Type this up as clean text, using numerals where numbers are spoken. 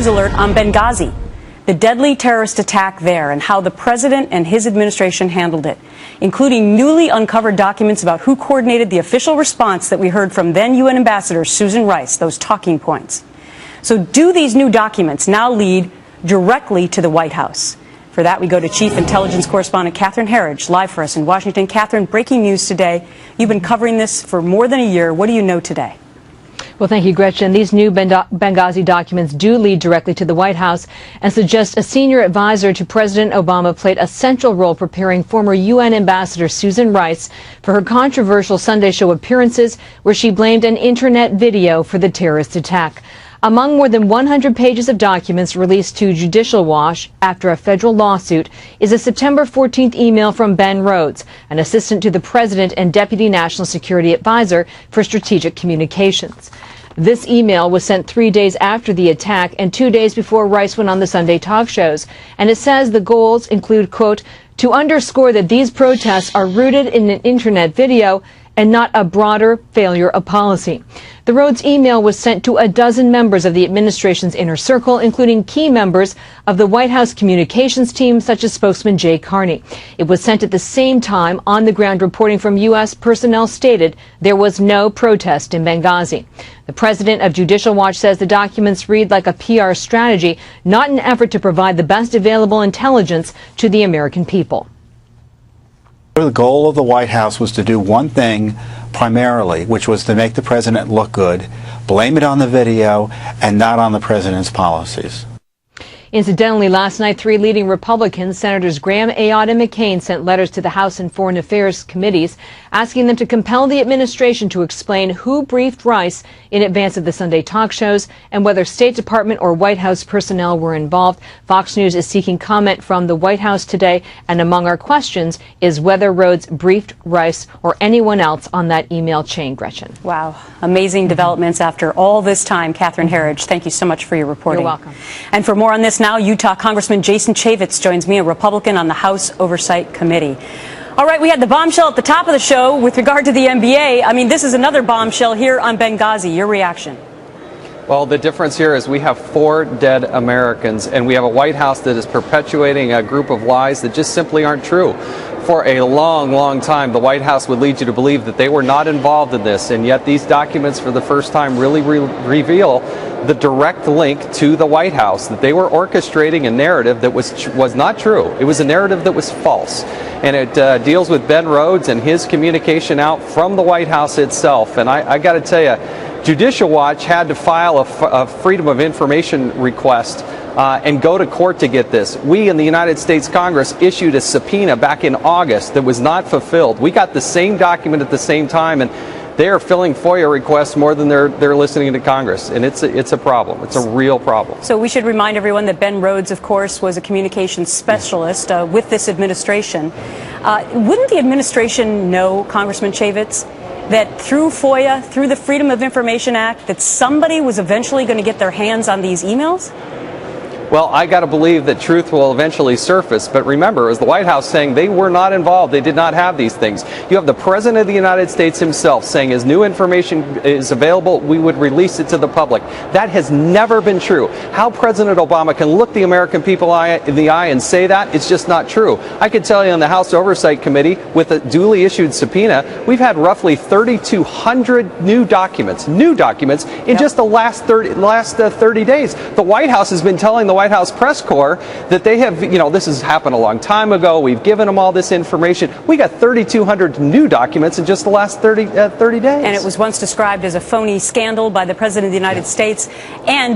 news alert on Benghazi, the deadly terrorist attack there, and how the president and his administration handled it, including newly uncovered documents about who coordinated the official response that we heard from then UN Ambassador Susan Rice, those talking points. So do these new documents now lead directly to the White House? For that, we go to Chief Intelligence Correspondent Catherine Herridge, live for us in Washington. Catherine, breaking news today. You've been covering this for more than a year. What do you know today? Well, thank you, Gretchen. These new Benghazi documents do lead directly to the White House and suggest a senior advisor to President Obama played a central role preparing former UN Ambassador Susan Rice for her controversial Sunday show appearances, where she blamed an internet video for the terrorist attack. Among more than 100 pages of documents released to Judicial Watch after a federal lawsuit is a September 14th email from Ben Rhodes, an assistant to the president and deputy national security advisor for strategic communications. This email was sent 3 days after the attack and 2 days before Rice went on the Sunday talk shows. And it says the goals include, quote, to underscore that these protests are rooted in an internet video and not a broader failure of policy. The Rhodes email was sent to a dozen members of the administration's inner circle, including key members of the White House communications team, such as spokesman Jay Carney. It was sent at the same time on-the-ground reporting from U.S. personnel stated there was no protest in Benghazi. The president of Judicial Watch says the documents read like a PR strategy, not an effort to provide the best available intelligence to the American people. The goal of the White House was to do one thing primarily, which was to make the president look good, blame it on the video, and not on the president's policies. Incidentally, last night, 3 leading Republicans, Senators Graham, Ayotte, and McCain, sent letters to the House and Foreign Affairs committees asking them to compel the administration to explain who briefed Rice in advance of the Sunday talk shows and whether State Department or White House personnel were involved. Fox News is seeking comment from the White House today, and among our questions is whether Rhodes briefed Rice or anyone else on that email chain, Gretchen. Wow. Amazing developments after all this time. Catherine Herridge, thank you so much for your reporting. You're welcome. And for more on this now, Utah Congressman Jason Chaffetz joins me, a Republican on the House Oversight Committee. All right, we had the bombshell at the top of the show with regard to the NBA. I mean, this is another bombshell here on Benghazi. Your reaction? Well, the difference here is we have 4 dead Americans, and we have a White House that is perpetuating a group of lies that just simply aren't true. For a long, long time, the White House would lead you to believe that they were not involved in this, and yet these documents for the first time really reveal the direct link to the White House, that they were orchestrating a narrative that was not true. It was a narrative that was false. And it deals with Ben Rhodes and his communication out from the White House itself. And I got to tell you, Judicial Watch had to file a Freedom of Information request and go to court to get this. We in the United States Congress issued a subpoena back in August that was not fulfilled. We got the same document at the same time, and they are filling FOIA requests more than they're listening to Congress, and it's a problem. It's a real problem. So we should remind everyone that Ben Rhodes, of course, was a communications specialist with this administration. Wouldn't the administration know, Congressman Chaffetz, that through FOIA, through the Freedom of Information Act, that somebody was eventually going to get their hands on these emails? Well, I got to believe that truth will eventually surface. But remember, it was the White House saying they were not involved. They did not have these things. You have the President of the United States himself saying as new information is available, we would release it to the public. That has never been true. How President Obama can look the American people in the eye and say that, it's just not true. I could tell you on the House Oversight Committee, with a duly issued subpoena, we've had roughly 3,200 new documents in just the last 30 days. The White House has been telling the White House press corps that they have, this has happened a long time ago. We've given them all this information. We got 3,200 new documents in just the last 30 days. And it was once described as a phony scandal by the President of the United States. And